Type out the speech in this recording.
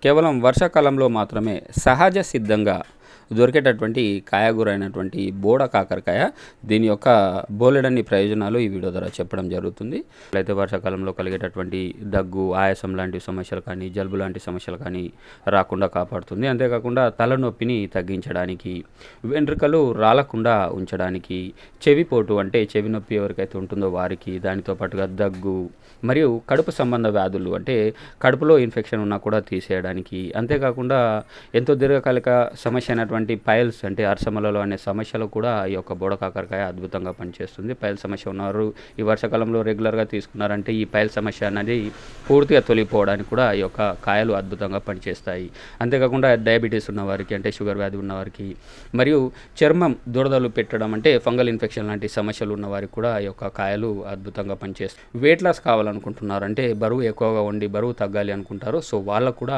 కేవలం వర్షాకాలంలో మాత్రమే సహజ సిద్ధంగా దొరికేటటువంటి కాయగూర అయినటువంటి బోడ కాకరకాయ దీని యొక్క బోలెడన్ని ప్రయోజనాలు ఈ వీడియో ద్వారా చెప్పడం జరుగుతుంది. అయితే వర్షాకాలంలో కలిగేటటువంటి దగ్గు, ఆయాసం లాంటి సమస్యలు కానీ, జలుబు లాంటి సమస్యలు కానీ రాకుండా కాపాడుతుంది. అంతేకాకుండా తలనొప్పిని తగ్గించడానికి, వెంట్రుకలు రాలకుండా ఉంచడానికి, చెవిపోటు అంటే చెవి నొప్పి ఎవరికైతే ఉంటుందో వారికి, దానితో పాటుగా దగ్గు మరియు కడుపు సంబంధ వ్యాధులు అంటే కడుపులో ఇన్ఫెక్షన్ ఉన్నా కూడా తీసేయడానికి, అంతేకాకుండా ఎంతో దీర్ఘకాలిక సమస్య అయినటువంటి పైల్స్ అంటే అర్సమలలో అనే సమస్యలు కూడా ఈ యొక్క బోడ కాకరకాయ అద్భుతంగా పనిచేస్తుంది. పైల్ సమస్య ఉన్నవారు ఈ వర్షాకాలంలో రెగ్యులర్గా తీసుకున్నారంటే ఈ పైల్ సమస్య అనేది పూర్తిగా తొలగిపోవడానికి కూడా ఈ యొక్క కాయలు అద్భుతంగా పనిచేస్తాయి. అంతేకాకుండా డయాబెటీస్ ఉన్నవారికి అంటే షుగర్ వ్యాధి ఉన్నవారికి, మరియు చర్మం దురదలు పెట్టడం అంటే ఫంగల్ ఇన్ఫెక్షన్ లాంటి సమస్యలు ఉన్నవారికి కూడా ఈ యొక్క కాయలు అద్భుతంగా పనిచేస్తాయి. వెయిట్ లాస్ కావాలనుకుంటున్నారు అంటే బరువు ఎక్కువగా ఉండి బరువు తగ్గాలి అనుకుంటారు, సో వాళ్ళకు కూడా